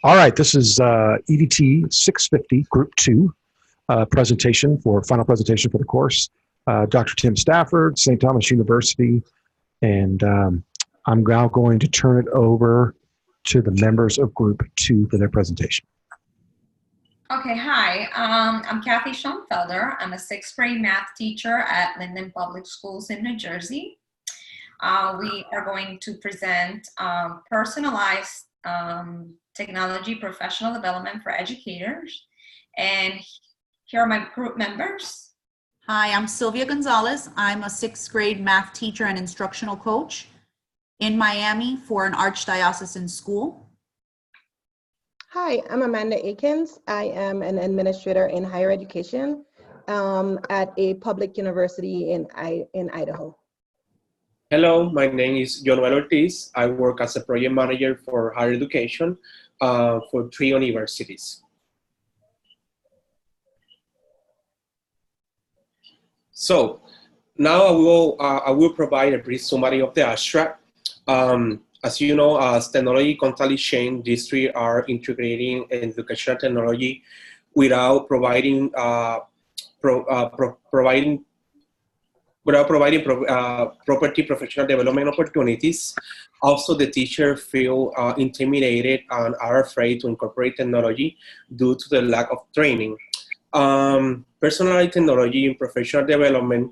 All right, this is EDT 650 Group 2 final presentation for the course. Dr. Tim Stafford, St. Thomas University, and I'm now going to turn it over to the members of Group 2 for their presentation. Okay, hi, I'm Kathy Schoenfelder. I'm a sixth grade math teacher at Linden Public Schools in New Jersey. We are going to present personalized technology professional development for educators. And here are my group members. Hi, I'm Sylvia Gonzalez. I'm a sixth grade math teacher and instructional coach in Miami for an archdiocesan school. Hi, I'm Amanda Akins. I am an administrator in higher education at a public university in Idaho. Hello, my name is John Ortiz. I work as a project manager for higher education for 3 universities. So now I will provide a brief summary of the abstract. As you know, as technology constantly changes, districts are integrating educational technology without providing property professional development opportunities. Also, the teachers feel intimidated and are afraid to incorporate technology due to the lack of training. Personalized technology in professional development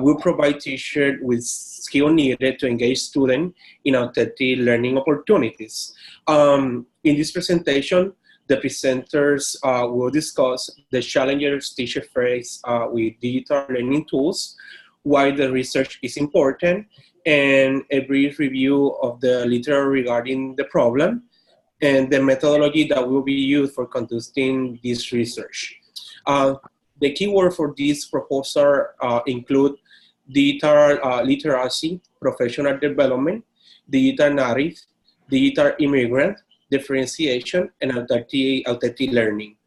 will provide teachers with skill needed to engage students in authentic learning opportunities. In this presentation, the presenters will discuss the challenges teachers face with digital learning tools, why the research is important, and a brief review of the literature regarding the problem, and the methodology that will be used for conducting this research. The keyword for this proposal include digital literacy, professional development, digital native, digital immigrant, differentiation, and authentic learning.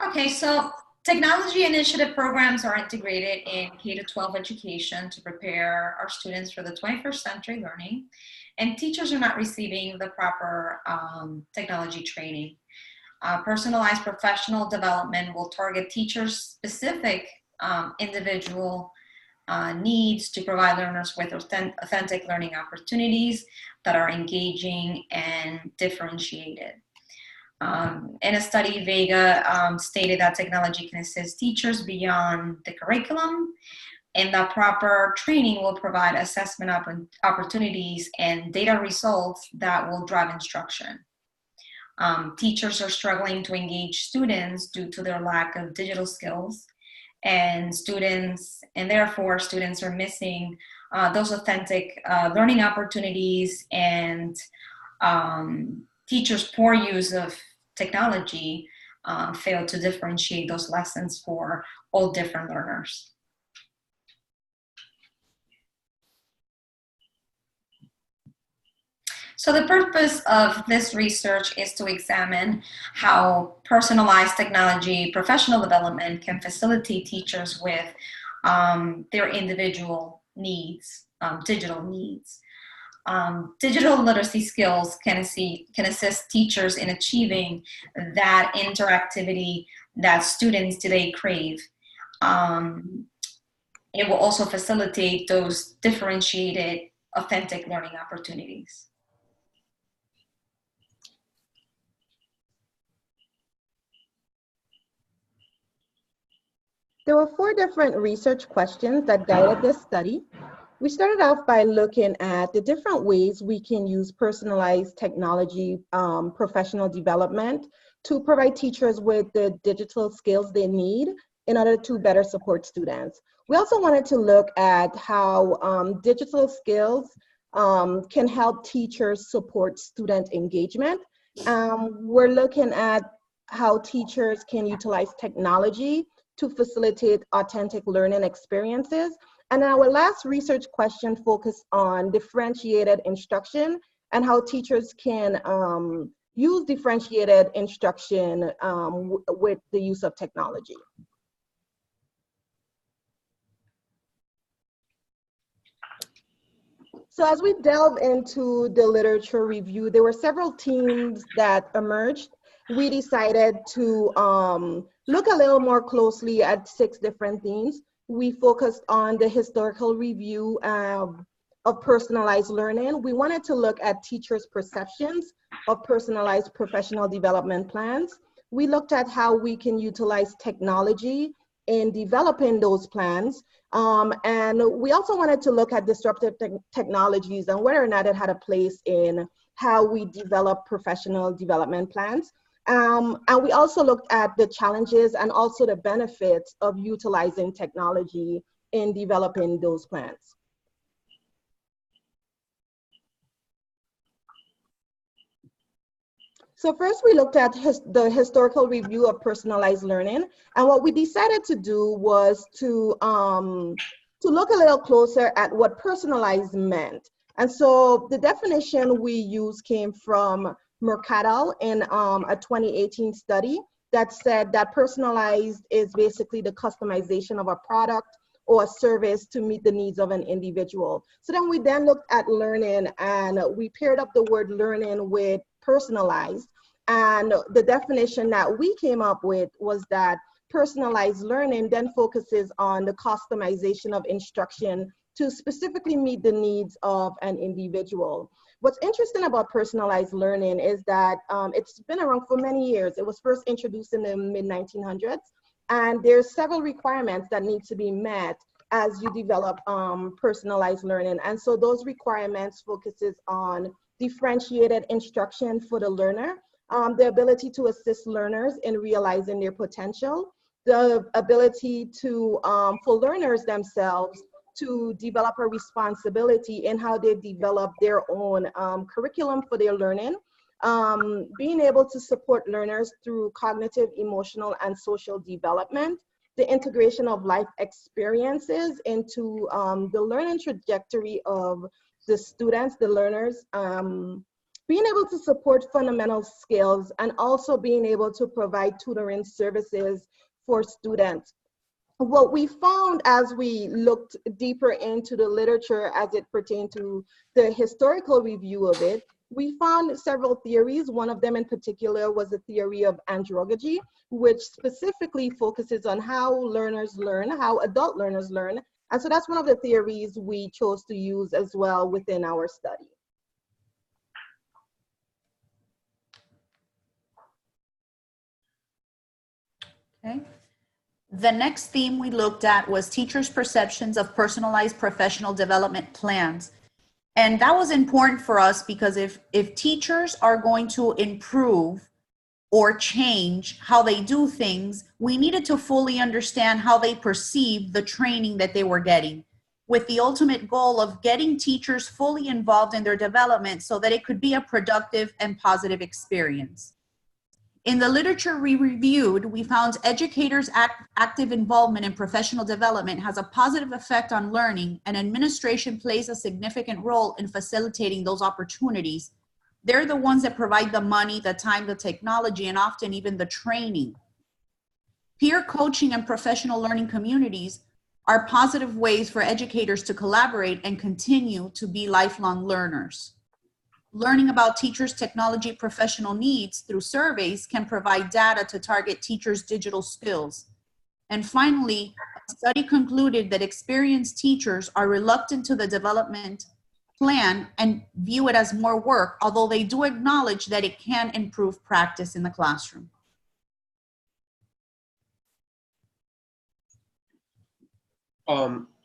Okay, so technology initiative programs are integrated in K-12 education to prepare our students for the 21st century learning, and teachers are not receiving the proper technology training. Personalized professional development will target teachers' specific individual needs to provide learners with authentic learning opportunities that are engaging and differentiated. In a study, Vega stated that technology can assist teachers beyond the curriculum, and that proper training will provide assessment opportunities and data results that will drive instruction. Teachers are struggling to engage students due to their lack of digital skills, and therefore students are missing those authentic learning opportunities, and teachers' poor use of technology fail to differentiate those lessons for all different learners. So the purpose of this research is to examine how personalized technology professional development can facilitate teachers with their individual needs, digital needs. Digital literacy skills can assist teachers in achieving that interactivity that students today crave. It will also facilitate those differentiated, authentic learning opportunities. There were 4 different research questions that guided this study. We started off by looking at the different ways we can use personalized technology professional development to provide teachers with the digital skills they need in order to better support students. We also wanted to look at how digital skills can help teachers support student engagement. We're looking at how teachers can utilize technology to facilitate authentic learning experiences. And our last research question focused on differentiated instruction and how teachers can use differentiated instruction with the use of technology. So as we delve into the literature review, there were several themes that emerged. We decided to look a little more closely at 6 different themes. We focused on the historical review of personalized learning. We wanted to look at teachers' perceptions of personalized professional development plans. We looked at how we can utilize technology in developing those plans. And we also wanted to look at disruptive technologies and whether or not it had a place in how we develop professional development plans. And we also looked at the challenges and also the benefits of utilizing technology in developing those plans. So first we looked at the historical review of personalized learning. And what we decided to do was to look a little closer at what personalized meant. And so the definition we used came from Mercadal in a 2018 study that said that personalized is basically the customization of a product or a service to meet the needs of an individual. So then we looked at learning and we paired up the word learning with personalized. And the definition that we came up with was that personalized learning then focuses on the customization of instruction to specifically meet the needs of an individual. What's interesting about personalized learning is that it's been around for many years. It was first introduced in the mid-1900s, and there's several requirements that need to be met as you develop personalized learning. And so those requirements focuses on differentiated instruction for the learner, the ability to assist learners in realizing their potential, the ability to, for learners themselves, to develop a responsibility in how they develop their own curriculum for their learning, being able to support learners through cognitive, emotional, and social development, the integration of life experiences into the learning trajectory of the students, the learners, being able to support fundamental skills, and also being able to provide tutoring services for students. What we found as we looked deeper into the literature as it pertained to the historical review of it, we found several theories. One of them in particular was the theory of andragogy, which specifically focuses on how learners learn, how adult learners learn. And so that's one of the theories we chose to use as well within our study. Okay. The next theme we looked at was teachers' perceptions of personalized professional development plans. And that was important for us because if teachers are going to improve or change how they do things, we needed to fully understand how they perceive the training that they were getting, with the ultimate goal of getting teachers fully involved in their development so that it could be a productive and positive experience. In the literature we reviewed, we found educators' active involvement in professional development has a positive effect on learning, and administration plays a significant role in facilitating those opportunities. They're the ones that provide the money, the time, the technology, and often even the training. Peer coaching and professional learning communities are positive ways for educators to collaborate and continue to be lifelong learners. Learning about teachers' technology professional needs through surveys can provide data to target teachers' digital skills. And finally, a study concluded that experienced teachers are reluctant to the development plan and view it as more work, although they do acknowledge that it can improve practice in the classroom.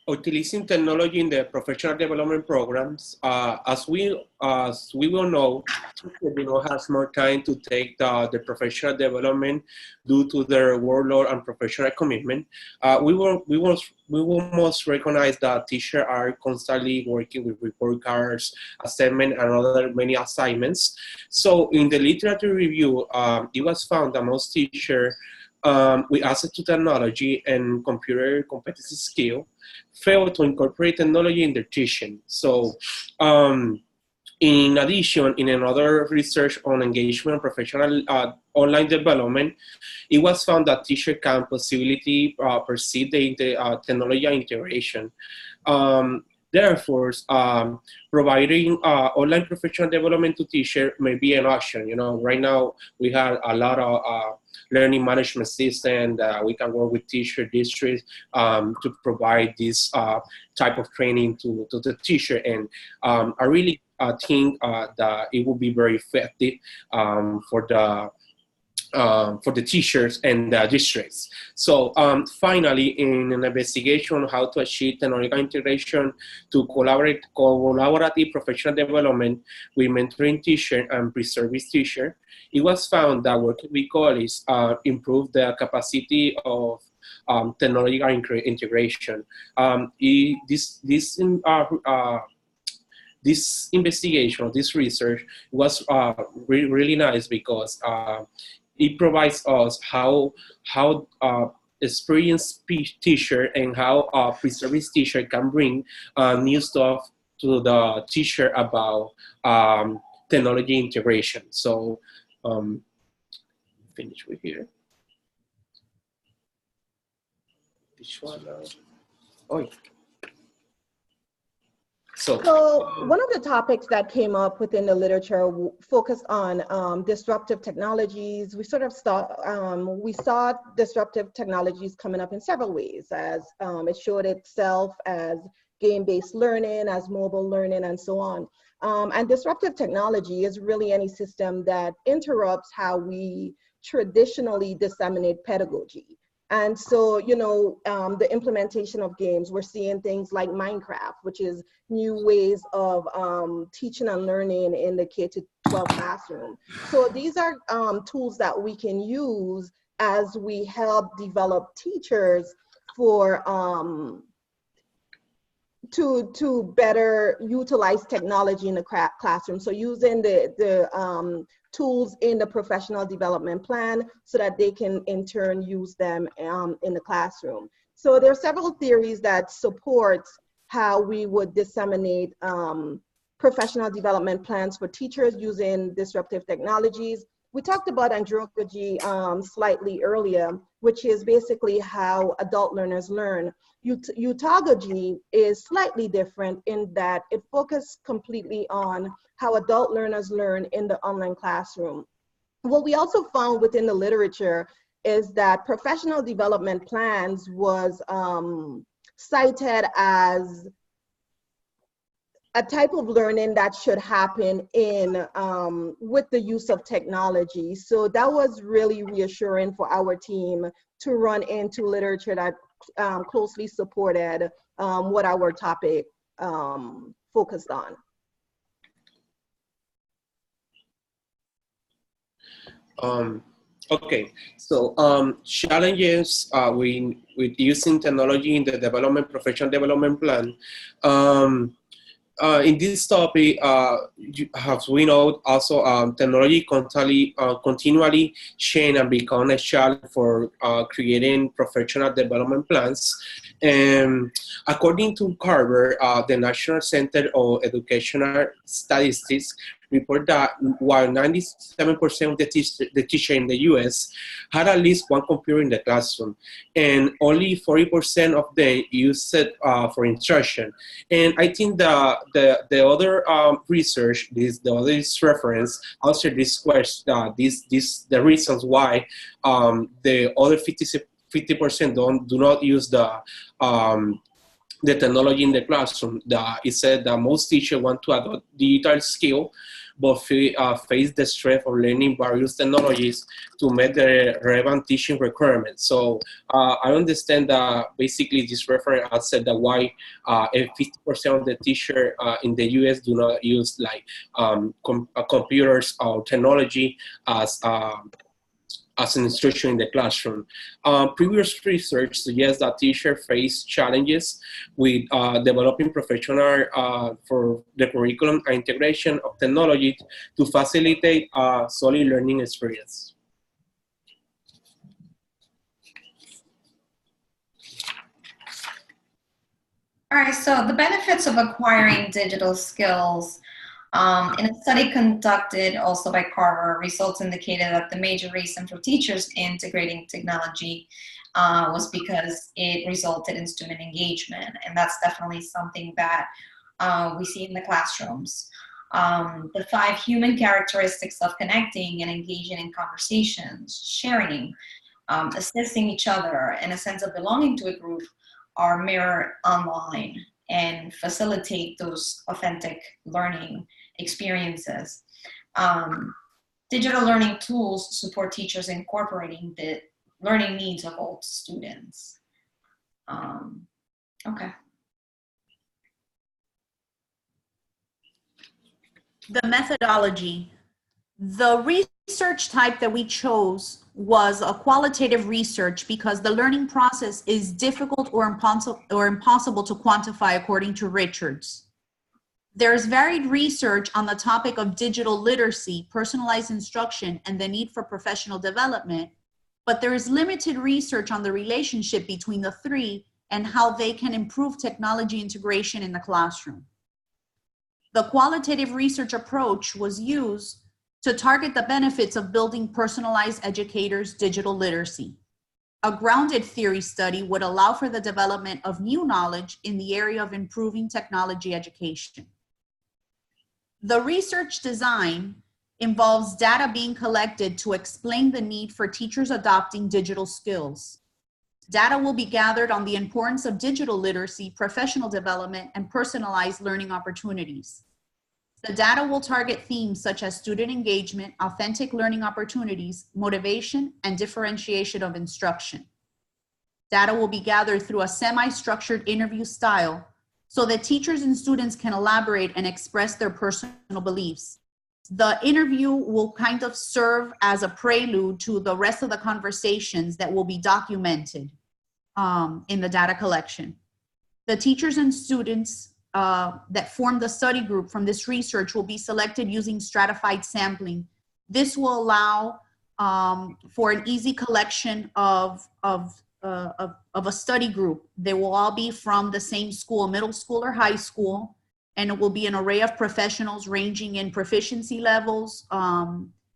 Utilizing technology in the professional development programs, as we will know, has more time to take the professional development due to their workload and professional commitment. We will most recognize that teachers are constantly working with report cards, assignment, and other many assignments. So in the literature review, it was found that most teachers with access to technology and computer competency skill fail to incorporate technology in their teaching. So in addition, in another research on engagement and professional online development, it was found that teachers can possibly perceive the technology integration. Therefore, providing online professional development to teacher may be an option. Right now we have a lot of learning management system that we can work with teacher districts to provide this type of training to the teacher. And I really think that it will be very effective for the teachers and the districts. So finally, in an investigation on how to achieve technological integration to collaborative professional development with mentoring teacher and pre-service teacher, it was found that working with colleagues improved the capacity of technological integration. This investigation, this research was really nice because it provides us how experienced teacher and how pre-service teacher can bring new stuff to the teacher about technology integration. So finish with here. This one now. Oh. So one of the topics that came up within the literature focused on disruptive technologies. We saw disruptive technologies coming up in several ways, as it showed itself as game-based learning, as mobile learning, and so on. And disruptive technology is really any system that interrupts how we traditionally disseminate pedagogy. And so, the implementation of games, we're seeing things like Minecraft, which is new ways of teaching and learning in the K-12 classroom. So these are tools that we can use as we help develop teachers for to better utilize technology in the classroom. So using the tools in the professional development plan so that they can in turn use them in the classroom. So there are several theories that support how we would disseminate professional development plans for teachers using disruptive technologies. We talked about andragogy slightly earlier, which is basically how adult learners learn. Utagogy is slightly different in that it focuses completely on how adult learners learn in the online classroom. What we also found within the literature is that professional development plans was cited as a type of learning that should happen in with the use of technology. So that was really reassuring for our team to run into literature that closely supported what our topic focused on. Okay, so challenges with using technology in the professional development plan. In this topic, as we know, also technology continually change and become a challenge for creating professional development plans. And according to Carver, the National Center of Educational Statistics report that while 97% of the teacher in the U.S. had at least one computer in the classroom, and only 40% of them used it for instruction. And I think the other research, the other reference, answer this question, the reasons why the other 50% do not use the technology in the classroom. It said that most teachers want to adopt digital skill, but face the stress of learning various technologies to meet the relevant teaching requirements. So I understand that basically this reference said that why 50% of the teachers in the US do not use like computers or technology as an instruction in the classroom. Previous research suggests that teachers face challenges with developing professional for the curriculum and integration of technology to facilitate solid learning experience. All right, so the benefits of acquiring digital skills In a study conducted also by Carver, results indicated that the major reason for teachers integrating technology was because it resulted in student engagement. And that's definitely something that we see in the classrooms. The 5 human characteristics of connecting and engaging in conversations, sharing, assisting each other, and a sense of belonging to a group are mirrored online and facilitate those authentic learning experiences. Digital learning tools support teachers incorporating the learning needs of all students. Okay. The methodology. The research type that we chose was a qualitative research because the learning process is difficult or impossible to quantify according to Richards. There's varied research on the topic of digital literacy, personalized instruction, and the need for professional development, but there is limited research on the relationship between the three and how they can improve technology integration in the classroom. The qualitative research approach was used to target the benefits of building personalized educators' digital literacy. A grounded theory study would allow for the development of new knowledge in the area of improving technology education. The research design involves data being collected to explain the need for teachers adopting digital skills. Data will be gathered on the importance of digital literacy, professional development, and personalized learning opportunities. The data will target themes such as student engagement, authentic learning opportunities, motivation, and differentiation of instruction. Data will be gathered through a semi-structured interview style so that teachers and students can elaborate and express their personal beliefs. The interview will kind of serve as a prelude to the rest of the conversations that will be documented in the data collection. The teachers and students that form the study group from this research will be selected using stratified sampling. This will allow for an easy collection of a study group. They will all be from the same school, middle school or high school, and it will be an array of professionals ranging in proficiency levels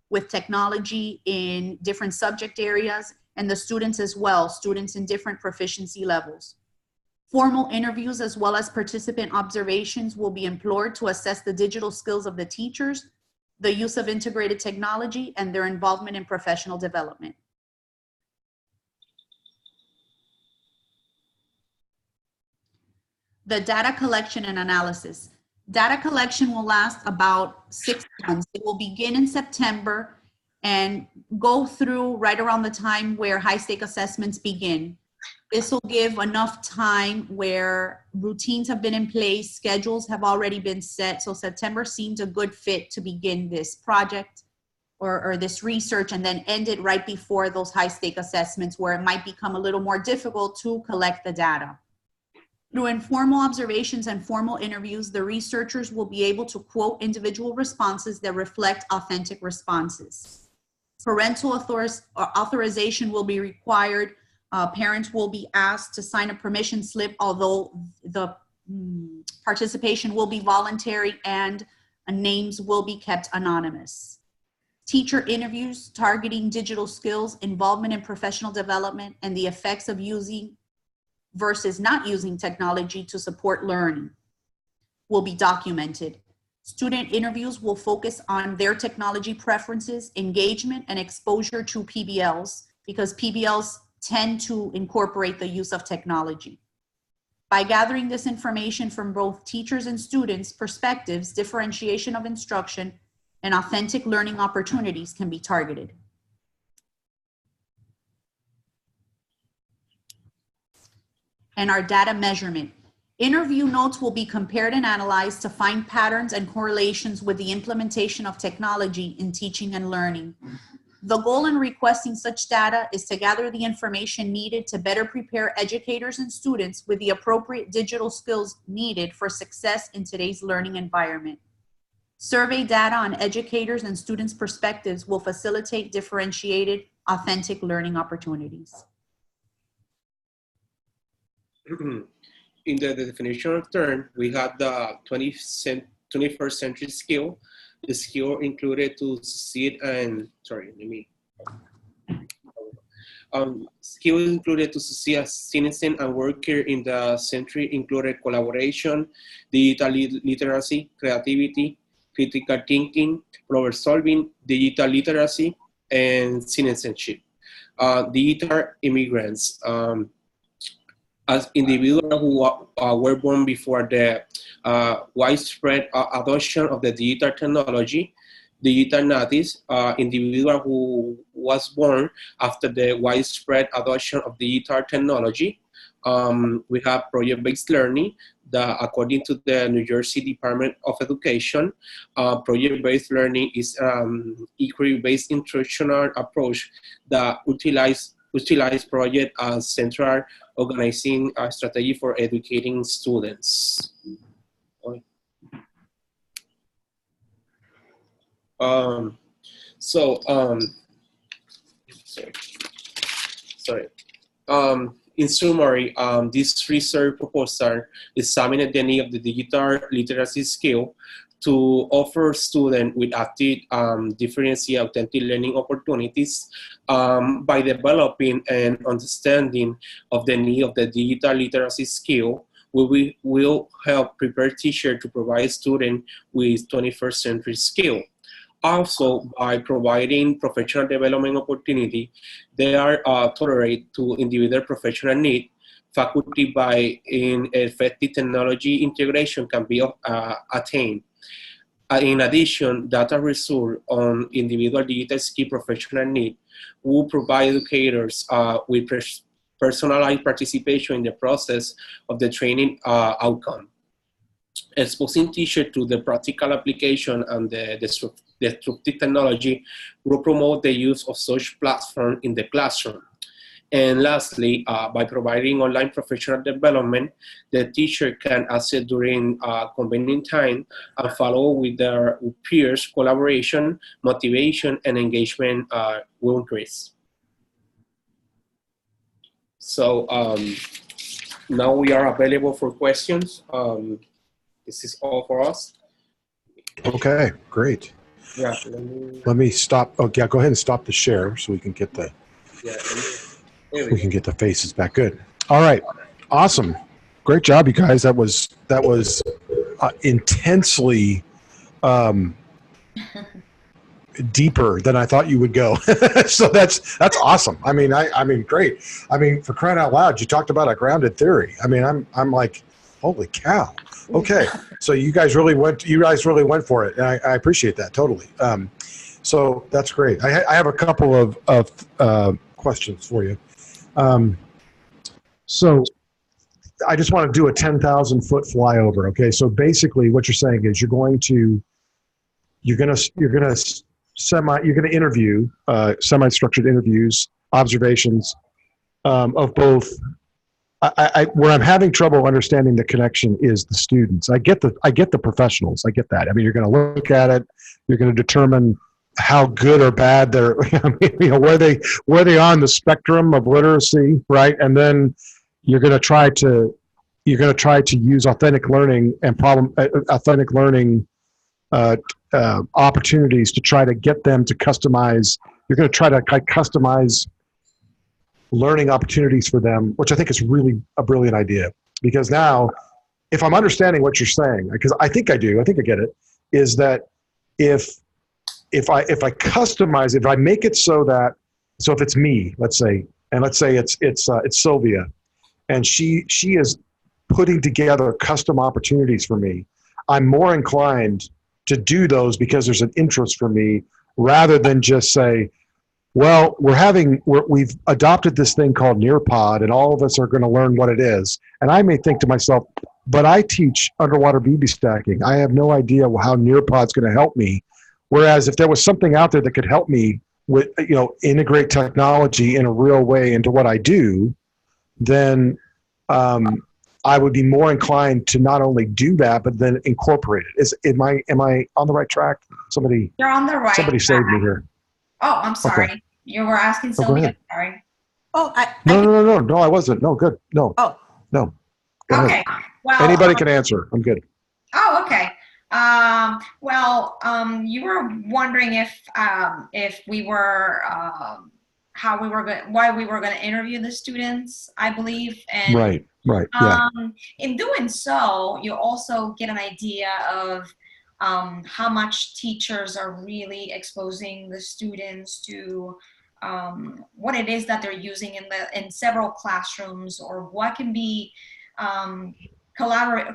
with technology in different subject areas, and the students as well, students in different proficiency levels. Formal interviews as well as participant observations will be employed to assess the digital skills of the teachers, the use of integrated technology, and their involvement in professional development. The data collection and analysis. Data collection will last about 6 months. It will begin in September and go through right around the time where high-stake assessments begin. This will give enough time where routines have been in place, schedules have already been set, so September seems a good fit to begin this project or this research and then end it right before those high-stake assessments where it might become a little more difficult to collect the data. Through informal observations and formal interviews, the researchers will be able to quote individual responses that reflect authentic responses. Parental authorization will be required. Parents will be asked to sign a permission slip, although the participation will be voluntary and names will be kept anonymous. Teacher interviews targeting digital skills, involvement in professional development, and the effects of using versus not using technology to support learning will be documented. Student interviews will focus on their technology preferences, engagement, and exposure to PBLs because PBLs tend to incorporate the use of technology. By gathering this information from both teachers and students' perspectives, differentiation of instruction and authentic learning opportunities can be targeted. And our data measurement. Interview notes will be compared and analyzed to find patterns and correlations with the implementation of technology in teaching and learning. The goal in requesting such data is to gather the information needed to better prepare educators and students with the appropriate digital skills needed for success in today's learning environment. Survey data on educators and students' perspectives will facilitate differentiated, authentic learning opportunities. In the definition of term, we have the 21st century skill. The skill included to succeed and, skills included to succeed as citizen and worker in the century included collaboration, digital literacy, creativity, critical thinking, problem solving, digital literacy, and citizenship. Digital immigrants, as individuals who were born before the widespread adoption of the digital technology. Digital natives, individual who was born after the widespread adoption of digital technology. We have project-based learning that, according to the New Jersey Department of Education, project-based learning is inquiry-based instructional approach that utilize project as central organizing strategy for educating students. In summary, this research proposal examined the need of the digital literacy skill to offer students with active, differentiated, authentic learning opportunities by developing an understanding of the need of the digital literacy skill. We will help prepare teachers to provide students with 21st century skill. Also, by providing professional development opportunity, they are tolerate to individual professional need. Faculty by effective technology integration can be attained. In addition, data result on individual digital skill professional need will provide educators with personalized participation in the process of the training outcome. Exposing teachers to the practical application and the disruptive technology will promote the use of such platforms in the classroom. And lastly, by providing online professional development, the teacher can access during convenient time and follow with their peers. Collaboration, motivation, and engagement will increase. So now we are available for questions. This is all for us. Okay, great. Yeah. Let me stop. Oh, yeah, go ahead and stop the share so we can get the faces back. Good. All right. Awesome. Great job, you guys. That was intensely deeper than I thought you would go. So that's awesome. I mean, great. I mean, for crying out loud, you talked about a grounded theory. I mean, I'm like, holy cow. Okay, so you guys really went for it, and I appreciate that totally. So that's great. I have a couple of questions for you. So I just want to do a 10,000-foot flyover. Okay, so basically, what you're saying is you're going to interview semi-structured interviews, observations of both. Where I'm having trouble understanding the connection is the students. I get the professionals. I get that. I mean, you're going to look at it. You're going to determine how good or bad they're, where they are on the spectrum of literacy, right? And then you're going to try to use authentic learning and opportunities to try to get them to customize. You're going to try to customize learning opportunities for them, which I think is really a brilliant idea. Because now, if I'm understanding what you're saying, because I think I do, I think I get it, is that if I customize it, if I make it so if it's me, let's say it's Sylvia, and she is putting together custom opportunities for me, I'm more inclined to do those because there's an interest for me, rather than just say, well, we've adopted this thing called Nearpod, and all of us are going to learn what it is. And I may think to myself, but I teach underwater BB stacking. I have no idea how Nearpod's going to help me. Whereas if there was something out there that could help me with, integrate technology in a real way into what I do, then I would be more inclined to not only do that, but then incorporate it. Am I on the right track? You're on the right Somebody track. saved me here. Oh, I'm sorry. Okay. You were asking Go Sylvia. ahead. Sorry. Oh, No, I wasn't. No, good. No. Oh. No. Go Okay. ahead. Well, Anybody can answer. I'm good. Oh, okay. You were wondering if we were why we were going to interview the students, I believe, and Right, yeah. in doing so, you also get an idea of how much teachers are really exposing the students to what it is that they're using in several classrooms, or what can be collaborate.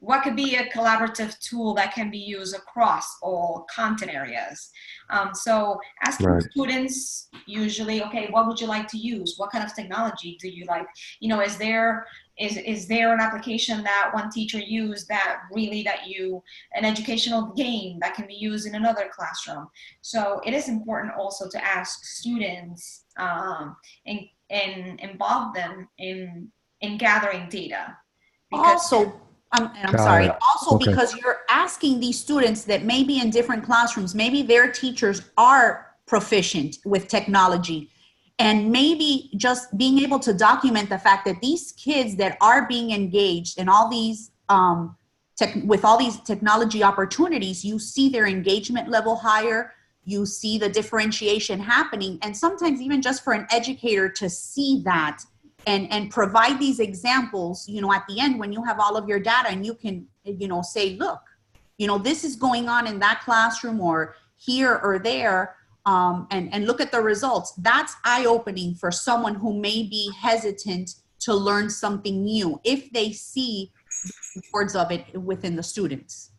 What could be a collaborative tool that can be used across all content areas. So asking Right. students usually, okay, what would you like to use? What kind of technology do you like? You know, is there an application that one teacher used that an educational game that can be used in another classroom? So it is important also to ask students and involve them in gathering data. Also, I'm Got sorry, it. also Okay. because you're asking these students that maybe in different classrooms, maybe their teachers are proficient with technology, and maybe just being able to document the fact that these kids that are being engaged in all these with all these technology opportunities, you see their engagement level higher, you see the differentiation happening, and sometimes even just for an educator to see that and provide these examples, you know, at the end when you have all of your data and you can, you know, say, look, you know, this is going on in that classroom or here or there, and look at the results. That's eye-opening for someone who may be hesitant to learn something new if they see the rewards of it within the students.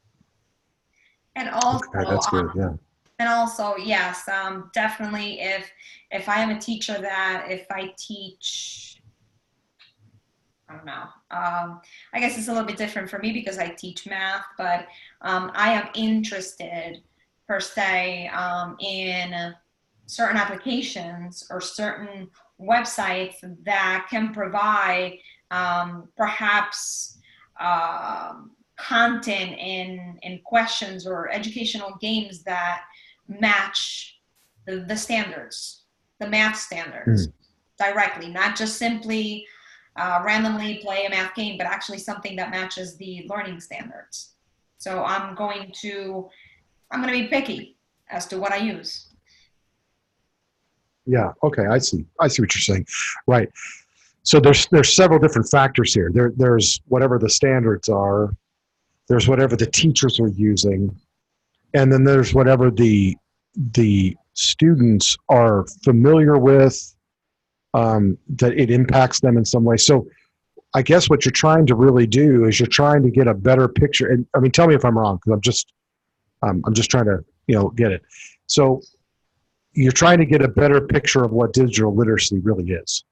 And also, Okay, that's good. Yeah. and also, yes, definitely if I am a teacher that if I teach, I don't know. I guess it's a little bit different for me because I teach math, but I am interested per se in certain applications or certain websites that can provide perhaps content and questions or educational games that match the standards, the math standards directly, not just simply randomly play a math game, but actually something that matches the learning standards. So I'm going to be picky as to what I use. Yeah. Okay. I see what you're saying. Right. So there's several different factors here. There's whatever the standards are, there's whatever the teachers are using, and then there's whatever the students are familiar with, that it impacts them in some way. So I guess what you're trying to really do is you're trying to get a better picture. And I mean, tell me if I'm wrong, because I'm just trying to, you know, get it. So you're trying to get a better picture of what digital literacy really is,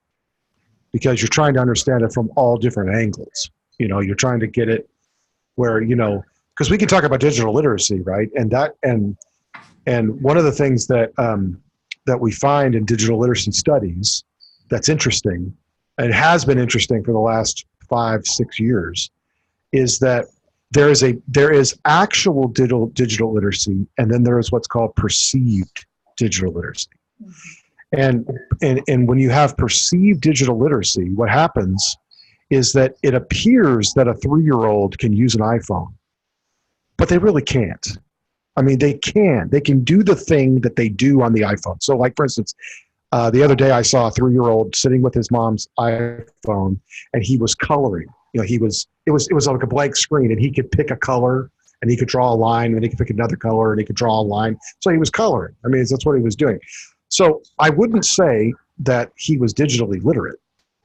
because you're trying to understand it from all different angles. You know, you're trying to get it where, you know, because we can talk about digital literacy, right? And one of the things that that we find in digital literacy studies that's interesting, and has been interesting for the last 5-6 years, is that there is actual digital literacy, and then there is what's called perceived digital literacy. And when you have perceived digital literacy, what happens is that it appears that a 3-year-old can use an iPhone, but they really can't. I mean, they can do the thing that they do on the iPhone. So like, for instance, the other day I saw a 3-year-old sitting with his mom's iPhone, and he was coloring. You know, it was like a blank screen, and he could pick a color, and he could draw a line, and he could pick another color, and he could draw a line. So he was coloring. I mean, that's what he was doing. So I wouldn't say that he was digitally literate.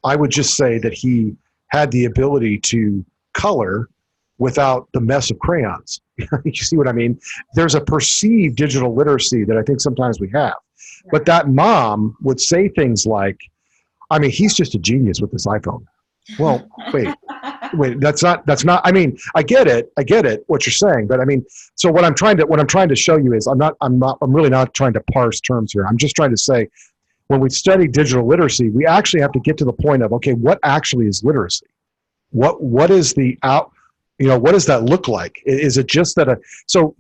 I would just say that he had the ability to color without the mess of crayons. You see what I mean? There's a perceived digital literacy that I think sometimes we have. But that mom would say things like, I mean, he's just a genius with this iPhone. Well, wait, that's not, I mean, I get it, what you're saying, but I mean, so what I'm trying to show you is I'm really not trying to parse terms here. I'm just trying to say, when we study digital literacy, we actually have to get to the point of, okay, what actually is literacy? What is what does that look like? Is it just that so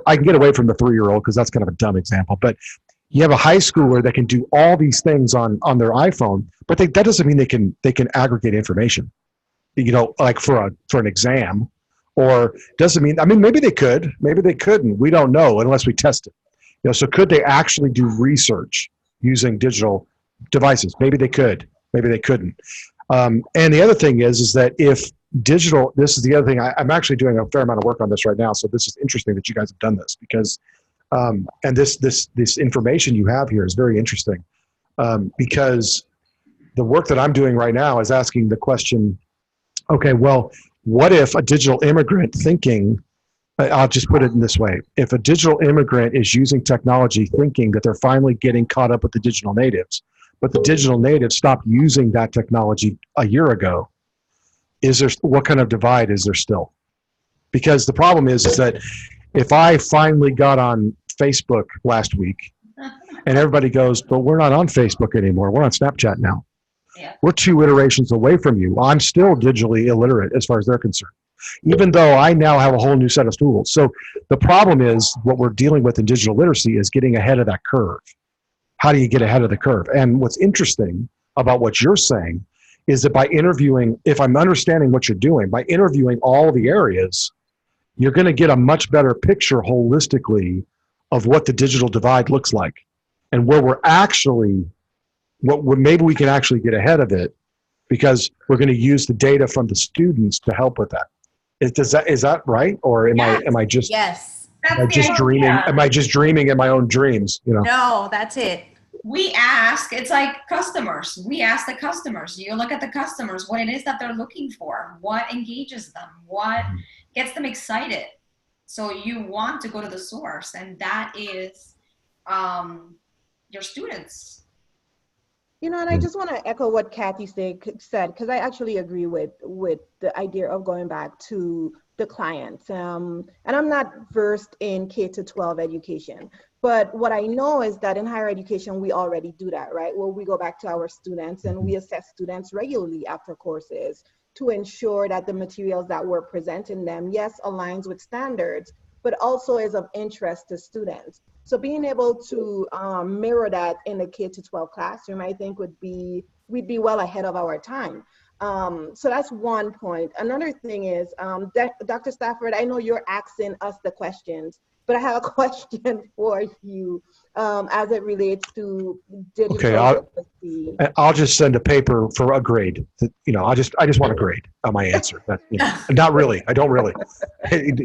I can get away from the 3-year-old because that's kind of a dumb example, but you have a high schooler that can do all these things on their iPhone, but that doesn't mean they can aggregate information, you know, like for an exam, Or doesn't mean, I mean, maybe they could, maybe they couldn't. We don't know unless we test it. You know, so could they actually do research using digital devices? Maybe they could, maybe they couldn't. And the other thing is that if digital, this is the other thing, I'm actually doing a fair amount of work on this right now. So this is interesting that you guys have done this because, and this information you have here is very interesting because the work that I'm doing right now is asking the question, okay, well, what if a digital immigrant thinking, I'll just put it in this way, if a digital immigrant is using technology thinking that they're finally getting caught up with the digital natives, but the digital natives stopped using that technology a year ago, what kind of divide is there still? Because the problem is that if I finally got on Facebook last week and everybody goes, but we're not on Facebook anymore, we're on Snapchat now. Yeah. We're 2 iterations away from you. I'm still digitally illiterate as far as they're concerned, even though I now have a whole new set of tools. So the problem is what we're dealing with in digital literacy is getting ahead of that curve. How do you get ahead of the curve? And what's interesting about what you're saying is that by interviewing, if I'm understanding what you're doing, by interviewing all the areas, you're going to get a much better picture holistically of what the digital divide looks like and where we're actually, maybe we can actually get ahead of it because we're going to use the data from the students to help with that. Is that right? Or am I just Yes. am I just dreaming? Yeah. Am I just dreaming in my own dreams? You know. No, that's it. We ask, it's like customers. We ask the customers. You look at the customers, what it is that they're looking for, what engages them, what gets them excited. So you want to go to the source, and that is your students. You know, and I just want to echo what Kathy said, because I actually agree with the idea of going back to the client. And I'm not versed in K-12 education, but what I know is that in higher education, we already do that, right? Well, we go back to our students and we assess students regularly after courses to ensure that the materials that we're presenting them, yes, aligns with standards, but also is of interest to students. So being able to mirror that in the K-12 classroom, I think we'd be well ahead of our time. So that's one point. Another thing is, Dr. Stafford, I know you're asking us the questions, but I have a question for you as it relates to digital literacy. I'll just send a paper for a grade. You know, I just want a grade on my answer. That, you know, not really. I don't really.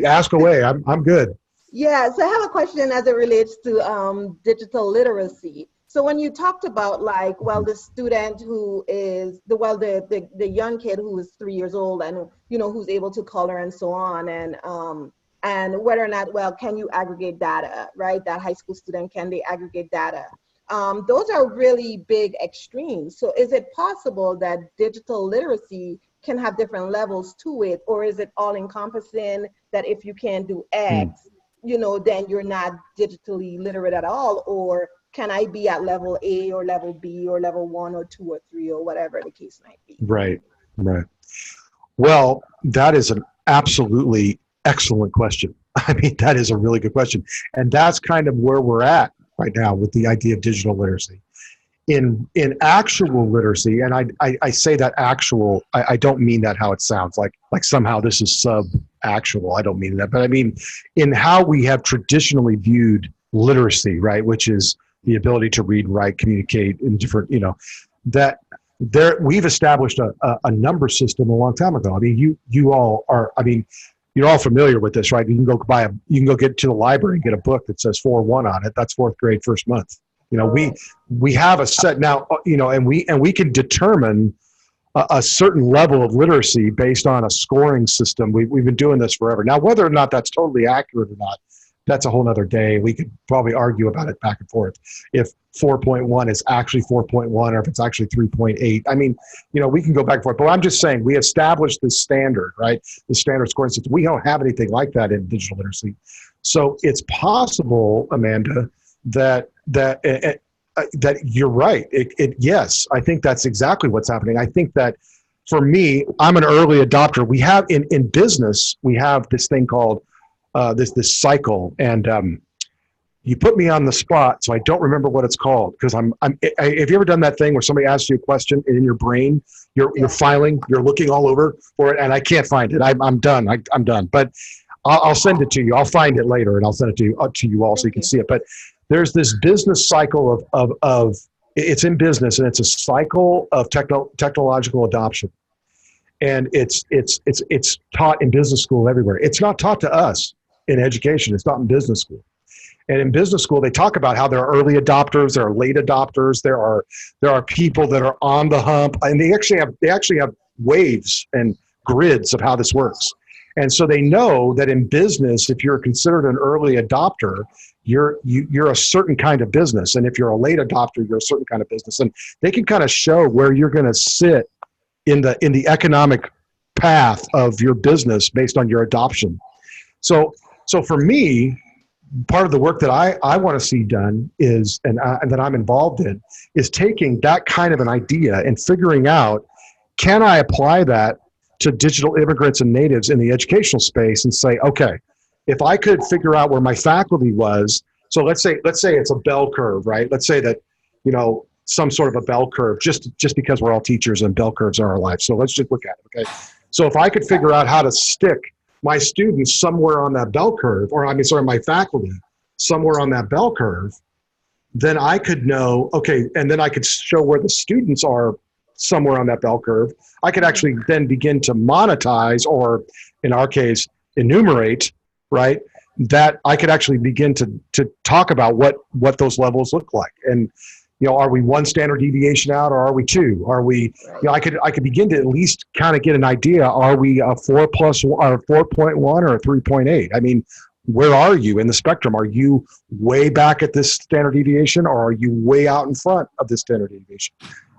Ask away. I'm good. Yeah, so I have a question as it relates to digital literacy. So when you talked about like, well, the student who is the young kid who is 3 years old and, you know, who's able to color and so on, and whether or not, well, can you aggregate data, right? That high school student, can they aggregate data? Those are really big extremes. So is it possible that digital literacy can have different levels to it, or is it all encompassing that if you can't do X, you know, then you're not digitally literate at all? Or can I be at level A or level B or level 1 or 2 or 3 or whatever the case might be? Right. Well, that is an absolutely excellent question. I mean, that is a really good question. And that's kind of where we're at right now with the idea of digital literacy. In actual literacy, and I say that actual, I don't mean that how it sounds, like somehow this is sub-actual. I don't mean that. But I mean, in how we have traditionally viewed literacy, right, which is the ability to read, write, communicate in different, you know, that we've established a number system a long time ago. I mean, you all are, I mean, you're all familiar with this, right? You can go get to the library and get a book that says 4-1 on it. That's 4th grade first month. You know, we have a set now, you know, and we can determine a certain level of literacy based on a scoring system. We've been doing this forever. Now, whether or not that's totally accurate or not, that's a whole nother day. We could probably argue about it back and forth. If 4.1 is actually 4.1 or if it's actually 3.8. I mean, you know, we can go back and forth. But I'm just saying we established this standard, right? The standard scoring system. We don't have anything like that in digital literacy. So it's possible, Amanda, that you're right. Yes, I think that's exactly what's happening. I think that for me, I'm an early adopter. We have in business, we have this thing called this cycle, and you put me on the spot, so I don't remember what it's called. Because have you ever done that thing where somebody asks you a question and in your brain, you're filing, you're looking all over for it, and I can't find it. I'm done. I'm done. But I'll send it to you. I'll find it later, and I'll send it to you all so you can see it. But there's this business cycle of it's in business, and it's a cycle of technological adoption. And it's taught in business school everywhere. It's not taught to us in education. It's taught in business school. And in business school, they talk about how there are early adopters, there are late adopters, there are people that are on the hump, and they actually have waves and grids of how this works. And so they know that in business, if you're considered an early adopter, you're a certain kind of business, and if you're a late adopter, you're a certain kind of business. And they can kind of show where you're going to sit in the economic path of your business based on your adoption. So for me, part of the work that I want to see done is, and that I'm involved in, is taking that kind of an idea and figuring out, can I apply that to digital immigrants and natives in the educational space and say, okay, if I could figure out where my faculty was, so let's say it's a bell curve, right? Let's say that, some sort of a bell curve, just because we're all teachers and bell curves are our lives. So let's just look at it, okay? So if I could figure out how to stick my students somewhere on that bell curve, my faculty somewhere on that bell curve, then I could know, okay, and then I could show where the students are somewhere on that bell curve. I could actually then begin to monetize, or in our case, enumerate, right? That I could actually begin to talk about what those levels look like. And, are we one standard deviation out, or are we two? Are we, I could begin to at least kind of get an idea. Are we a 4+1 or 4.1 or a 3.8? I mean, where are you in the spectrum? Are you way back at this standard deviation, or are you way out in front of this standard deviation?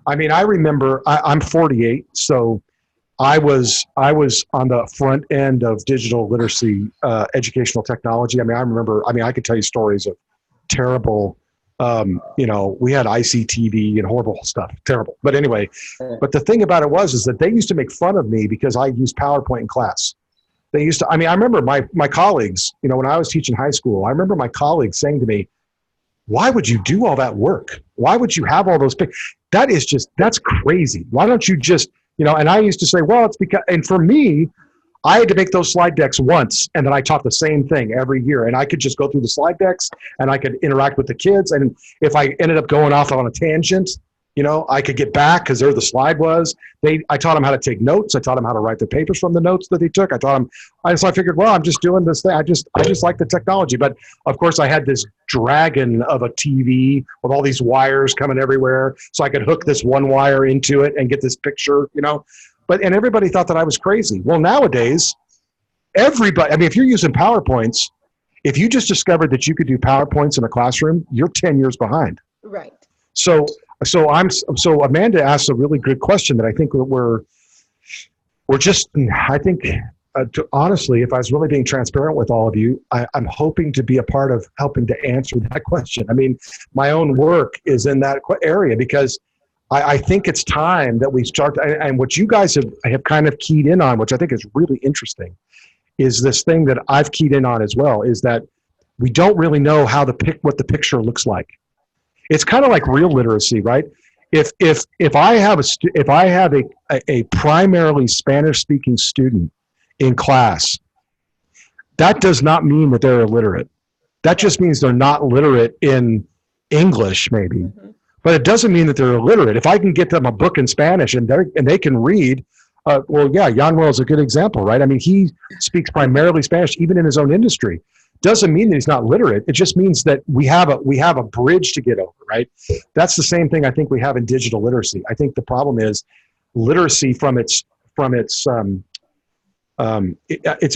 I mean, I remember, I'm 48, so I was on the front end of digital literacy, educational technology. I could tell you stories of terrible, we had ICTV and horrible stuff, terrible. But anyway, but the thing about it is that they used to make fun of me because I used PowerPoint in class. They used to, I remember my colleagues, when I was teaching high school, I remember my colleagues saying to me, why would you do all that work? Why would you have all those things? That's crazy. Why don't you just, and I used to say, well, it's because, and for me, I had to make those slide decks once, and then I taught the same thing every year. And I could just go through the slide decks, and I could interact with the kids. And if I ended up going off on a tangent, I could get back because there the slide was. I taught them how to take notes. I taught them how to write their papers from the notes that they took. So I figured, well, I'm just doing this thing. I just like the technology. But of course, I had this dragon of a TV with all these wires coming everywhere, so I could hook this one wire into it and get this picture, and everybody thought that I was crazy. Well, nowadays, everybody, if you're using PowerPoints, if you just discovered that you could do PowerPoints in a classroom, you're 10 years behind. Right. So Amanda asked a really good question that I think we're just, honestly, if I was really being transparent with all of you, I'm hoping to be a part of helping to answer that question. My own work is in that area because I think it's time that we start, and what you guys have kind of keyed in on, which I think is really interesting, is this thing that I've keyed in on as well, is that we don't really know what the picture looks like. It's kind of like real literacy, right? If I have a primarily Spanish-speaking student in class, that does not mean that they're illiterate. That just means they're not literate in English, maybe. Mm-hmm. But it doesn't mean that they're illiterate. If I can get them a book in Spanish and they can read, Yanwell is a good example, right? He speaks primarily Spanish, even in his own industry. Doesn't mean that he's not literate. It just means that we have a bridge to get over, right? That's the same thing I think we have in digital literacy. I think the problem is literacy from its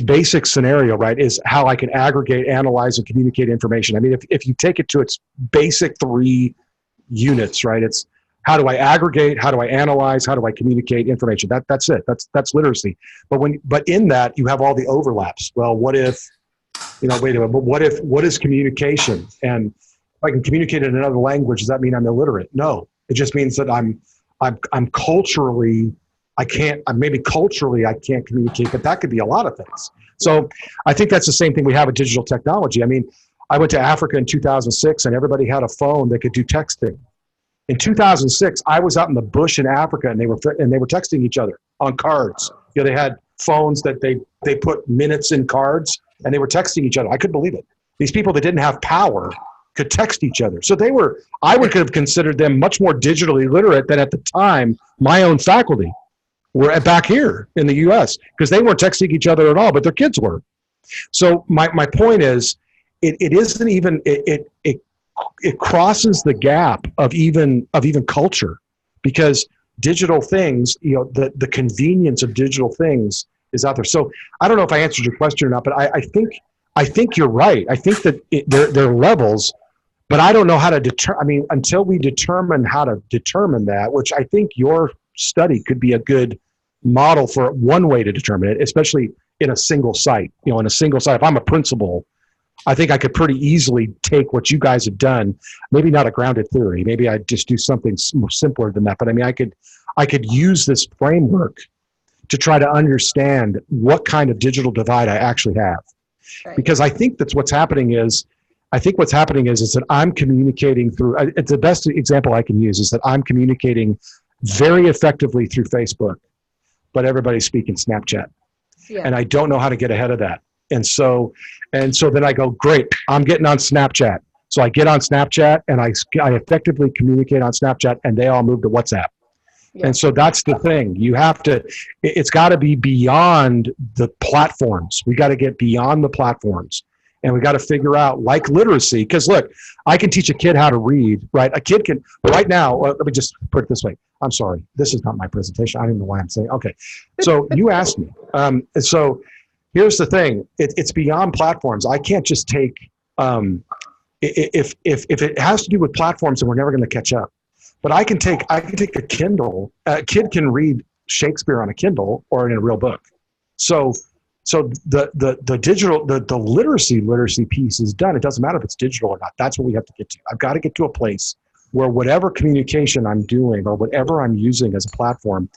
basic scenario, right, is how I can aggregate, analyze, and communicate information. If you take it to its basic 3 units, right, it's how do I aggregate, how do I analyze, how do I communicate information? That's it. That's literacy. But in that you have all the overlaps. Well, what if, wait a minute, but what is communication? And if I can communicate in another language, does that mean I'm illiterate? No, it just means that I'm culturally, I can't communicate, but that could be a lot of things. So I think that's the same thing we have with digital technology. I went to Africa in 2006 and everybody had a phone that could do texting. In 2006, I was out in the bush in Africa and they were texting each other on cards. You know, they had phones that they put minutes in cards and they were texting each other. I couldn't believe it. These people that didn't have power could text each other. So I would have considered them much more digitally literate than at the time my own faculty were back here in the US, because they weren't texting each other at all, but their kids were. So my point is, it isn't even, it crosses the gap of even culture, because digital things, you know, the convenience of digital things is out there. So I don't know if I answered your question or not, but I think you're right. I think that there are levels, but I don't know how to until we determine how to determine that, which I think your study could be a good model for one way to determine it, especially in a single site. You know, in a single site, if I'm a principal, I think I could pretty easily take what you guys have done, maybe not a grounded theory, maybe I'd just do something more simpler than that. But I mean, I could use this framework to try to understand what kind of digital divide I actually have. Right. Because I think that's what's happening is that I'm communicating through, it's the best example I can use is that I'm communicating very effectively through Facebook, but everybody's speaking Snapchat. Yeah. And I don't know how to get ahead of that. And so then I go, great, I'm getting on Snapchat. So I get on Snapchat and I effectively communicate on Snapchat, and they all move to WhatsApp. Yeah. And so that's the thing. It's got to be beyond the platforms. We got to get beyond the platforms, and we got to figure out, like literacy, because look, I can teach a kid how to read, right? A kid can, right now, let me just put it this way. I'm sorry, this is not my presentation. I don't even know why I'm saying, okay. So you asked me. So here's the thing. It's beyond platforms. I can't just take, if it has to do with platforms, then we're never going to catch up. But I can take a Kindle. A kid can read Shakespeare on a Kindle or in a real book. So the digital, the literacy piece is done. It doesn't matter if it's digital or not. That's what we have to get to. I've got to get to a place where whatever communication I'm doing or whatever I'm using as a platform,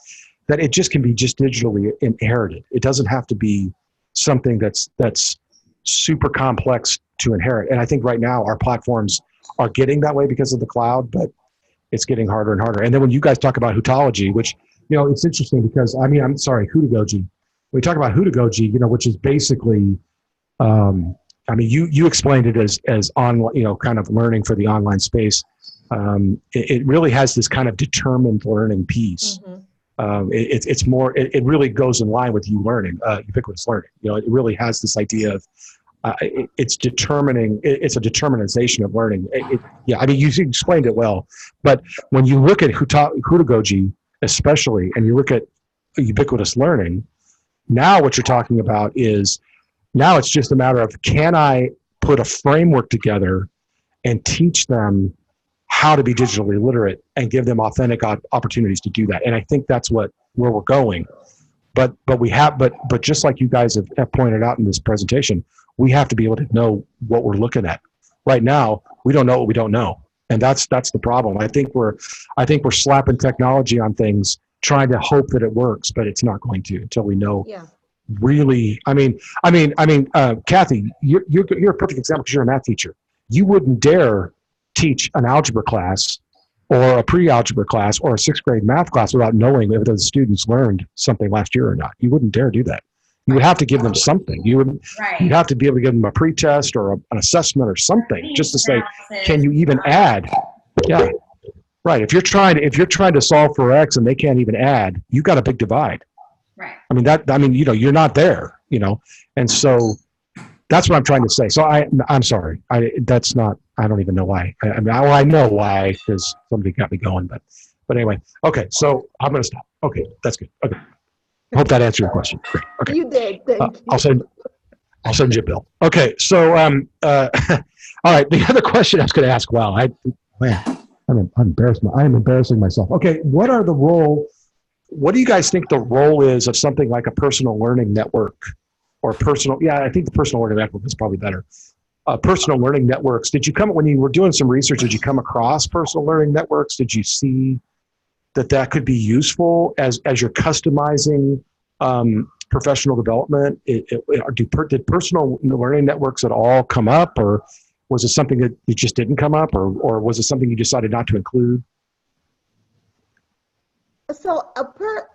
that it just can be just digitally inherited. It doesn't have to be something that's super complex to inherit. And I think right now our platforms are getting that way because of the cloud, but it's getting harder and harder. And then when you guys talk about Hootology, which, you know, it's interesting because, Hootagogy. When we talk about Hootagogy, you know, which is basically, you explained it as online, you know, kind of learning for the online space. It really has this kind of determined learning piece. Mm-hmm. It's more, it really goes in line with you learning, ubiquitous learning. You know, it really has this idea of, it's a determinization of learning. You explained it well, but when you look at Hootagogy, especially, and you look at ubiquitous learning, now what you're talking about is, now it's just a matter of, can I put a framework together and teach them how to be digitally literate and give them authentic opportunities to do that? And I think that's where we're going. But just like you guys have pointed out in this presentation, we have to be able to know what we're looking at. Right now, we don't know what we don't know. And that's the problem. I think we're slapping technology on things, trying to hope that it works, but it's not going to until we know. Yeah. Really, Kathy, you're a perfect example because you're a math teacher. You wouldn't dare teach an algebra class or a pre-algebra class or a sixth grade math class without knowing if the students learned something last year or not. You wouldn't dare do that. You would have to give them something. You'd have to be able to give them a pre-test or an assessment or something, just to say, can you even add? Yeah, right. If you're trying to solve for X and they can't even add, you got a big divide. Right. You're not there, and so that's what I'm trying to say. So I'm sorry. I don't even know why. I know why, because somebody got me going, but anyway. Okay. So I'm going to stop. Okay. That's good. Okay. I hope that answered your question. Great. Okay. You did. Thank you. I'll send you a bill. Okay. So, all right. The other question I was going to ask, I'm embarrassed. I am embarrassing myself. Okay. What do you guys think the role is of something like a personal learning network or I think the personal learning network is probably better. Personal learning networks. When you were doing some research, did you come across personal learning networks? Did you see that could be useful as you're customizing professional development? Did personal learning networks at all come up, or Was it something that you just didn't come up, or was it something you decided not to include? So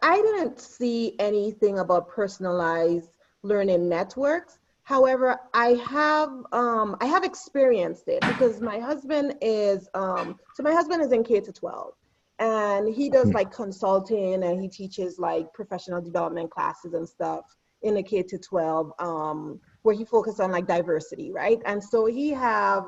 I didn't see anything about personalized learning networks. However, I have experienced it because my husband is my husband is in K to 12, and he does like consulting, and he teaches like professional development classes and stuff in the K to 12, where he focuses on like diversity, right? And so he have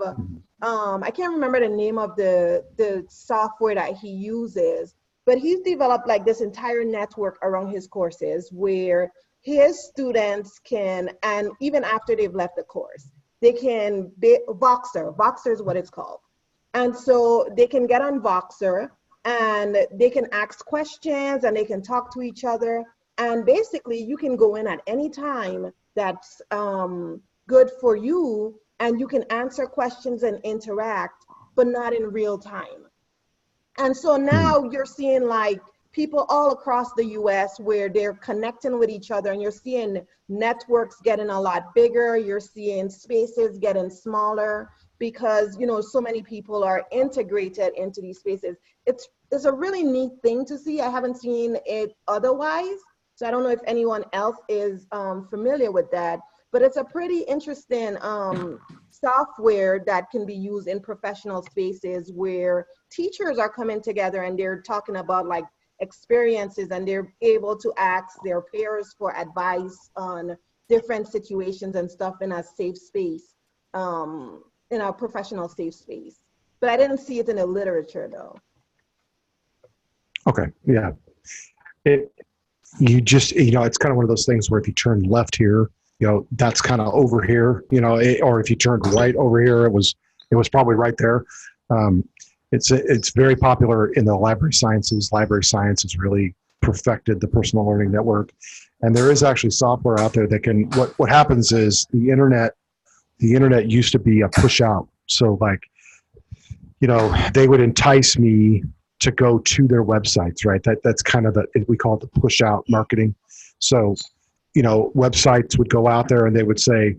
I can't remember the name of the software that he uses, but he's developed like this entire network around his courses where his students can, and even after they've left the course, they can be Voxer is what it's called. And so they can get on Voxer and they can ask questions and they can talk to each other. And basically you can go in at any time that's good for you, and you can answer questions and interact, but not in real time. And so now you're seeing like people all across the US where they're connecting with each other, and you're seeing networks getting a lot bigger. You're seeing spaces getting smaller because, you know, so many people are integrated into these spaces. It's a really neat thing to see. I haven't seen it otherwise. So I don't know if anyone else is familiar with that, but it's a pretty interesting software that can be used in professional spaces where teachers are coming together and they're talking about like experiences, and they're able to ask their peers for advice on different situations and stuff in a safe space, in a professional safe space. But I didn't see it in the literature though. Okay, yeah. It's kind of one of those things where if you turn left here, that's kind of over here, or if you turned right over here, it was probably right there. It's very popular in the library sciences. Library science has really perfected the personal learning network, and there is actually software out there that can. What happens is the internet used to be a push out. So like, they would entice me to go to their websites, right? That's kind of we call it the push out marketing. So, websites would go out there and they would say,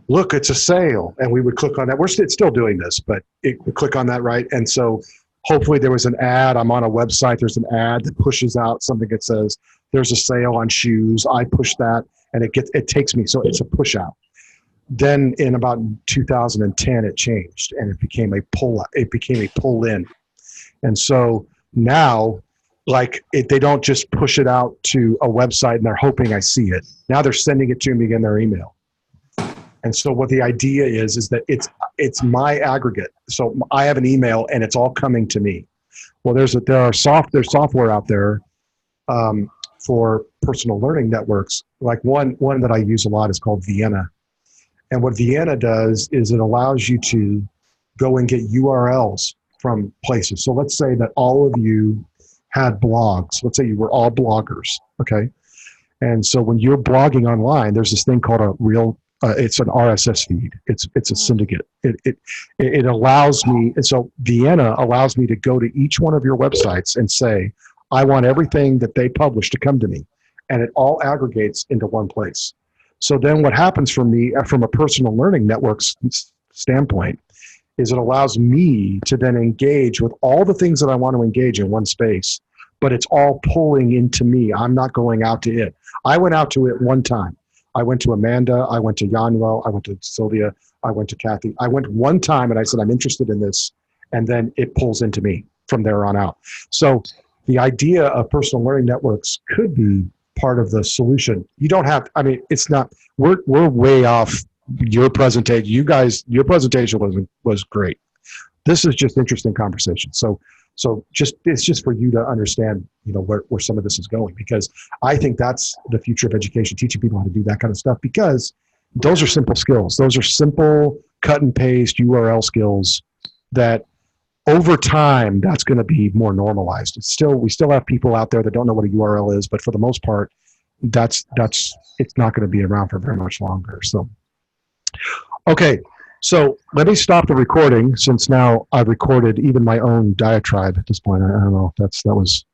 look, it's a sale. And we would click on that. We're still doing this, but it would click on that, right? And so hopefully there was an ad. I'm on a website. There's an ad that pushes out something that says there's a sale on shoes. I push that and it takes me. So it's a push out. Then in about 2010, it changed and it became a pull in. And so now, they don't just push it out to a website and they're hoping I see it. Now they're sending it to me in their email. And so what the idea is that it's my aggregate. So I have an email and it's all coming to me. Well, there's software out there for personal learning networks. Like one that I use a lot is called Vienna. And what Vienna does is it allows you to go and get URLs from places. So let's say that all of you had blogs. Let's say you were all bloggers, okay? And so when you're blogging online, there's this thing called it's an RSS feed. It's a syndicate. It allows me, and so Vienna allows me to go to each one of your websites and say, I want everything that they publish to come to me. And it all aggregates into one place. So then what happens for me from a personal learning network standpoint is it allows me to then engage with all the things that I want to engage in one space, but it's all pulling into me. I'm not going out to it. I went out to it one time. I went to Amanda, I went to Yanuel, I went to Sylvia, I went to Kathy. I went one time and I said, I'm interested in this. And then it pulls into me from there on out. So the idea of personal learning networks could be part of the solution. You don't have, it's not, we're way off your presentation. Your presentation was great. This is just interesting conversation. So it's just for you to understand, where some of this is going, because I think that's the future of education, teaching people how to do that kind of stuff, because those are simple skills. Those are simple cut and paste URL skills that over time, that's going to be more normalized. We still have people out there that don't know what a URL is, but for the most part, it's not going to be around for very much longer. So, okay. So let me stop the recording, since now I've recorded even my own diatribe at this point. I don't know if that was